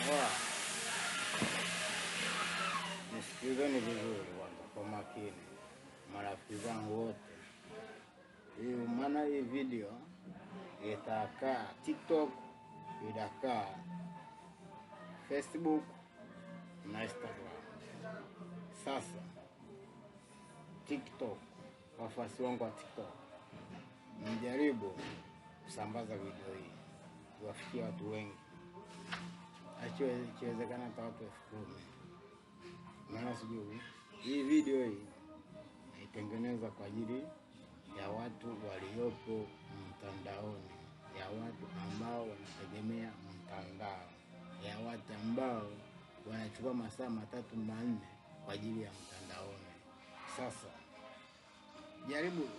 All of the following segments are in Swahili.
Wow. Nisikilizeni vizuri kwanza kwa makini, marafiki zangu wote. Maana hii video itakaa TikTok, itakaa Facebook na Instagram. Sasa TikTok, wafuasi wangu wa TikTok, mjaribu kusambaza video hii iwafikie watu wengi. Ikiwezekana hata watu 10,000. Maana sijui hii video hii naitengeneza kwa ajili ya watu waliopo mtandaoni, ya watu ambao wanategemea mtandao, ya watu ambao wanachukua masaa 3-4 kwa ajili ya mtandaoni. Sasa jaribu,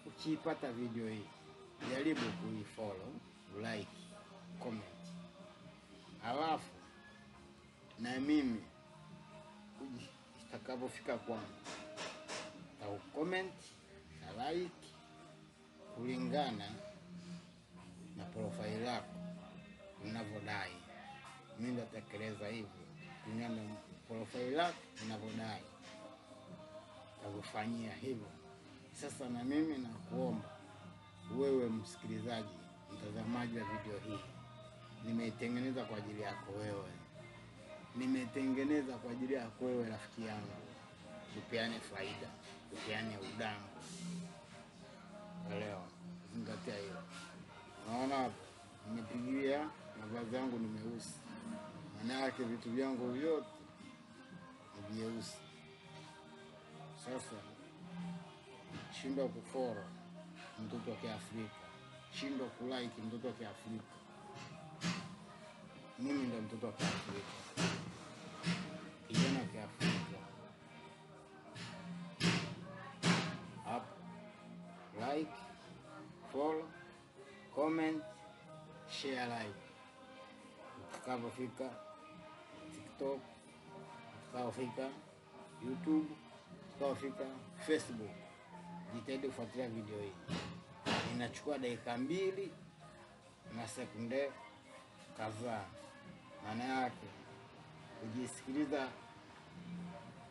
ukipata video hii jaribu kuifollow, like, comment. Alafu na mimi itakapofika kwangu au comment na like kulingana na profile yako unavyodai. Mimi nitatekeleza hivyo kulingana na profile yako unavyodai, nitakufanyia hivyo. Sasa na mimi nakuomba wewe msikilizaji, mtazamaji wa video hii, nimeitengeneza kwa ajili yako wewe. Nimetengeneza kwa ajili yako wewe rafiki yangu. Tupeane faida, tupeane udamu. Leo zingatia hiyo. Naona hapo nimepigia mavazi yangu ni meusi. Maana yake vitu vyangu vyote ni vyeusi. Sasa shindwa kufollow mtoto wa Kiafrika, shindwa kulike mtoto wa Kiafrika. Mimi ndo mtoto wa Kiafrika, kijana wa Kiafrika. Hapo like, follow, comment, share live. Utakapofika TikTok, utakapofika YouTube, utakapofika Facebook, jitahidi kufuatilia video hii. Inachukua dakika 2 na sekunde kadhaa. Maana yake ujisikiliza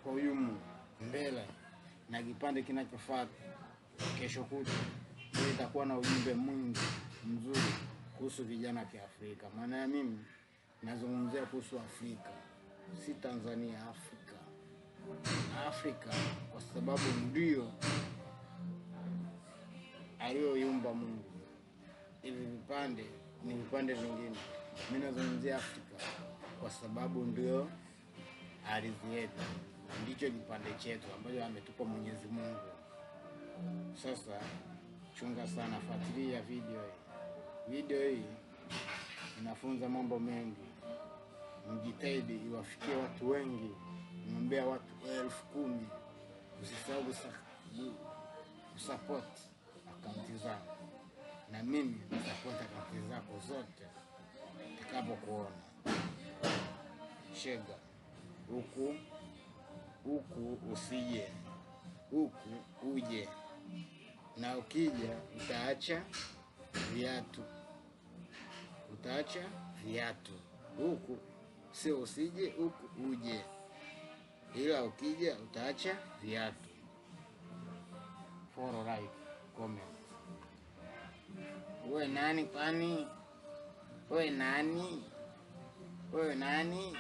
kwa uyumu mbele na kipande kinachofuata kesho kutwa itakuwa na ujumbe mwingi mzuri kuhusu vijana wa Kiafrika. Maana ya mimi nazungumzia kuhusu Afrika, si Tanzania, Afrika. Afrika kwa sababu ndio aliyoiumba Mungu. Hivi vipande ni vipande vingine. Mimi nazungumzia Afrika kwa sababu ndio ardhi yetu, ndicho kipande chetu ambacho ametupa Mwenyezi Mungu. Sasa chunga sana, fuatilia video hii. Video hii inafunza mambo mengi. Mjitahidi iwafikie watu wengi. Mwombea watu 10,000. Usisahau kusupport akaunti zangu, na mimi nitasupport akaunti zako zote nitakapokuona. Shega huku usije, huku uje, na ukija utaacha viatu. Utaacha viatu. Huku sio usije, huku uje, ila ukija utaacha viatu. Follow, like, comment. Wewe nani kwani? Wewe nani? Wewe nani?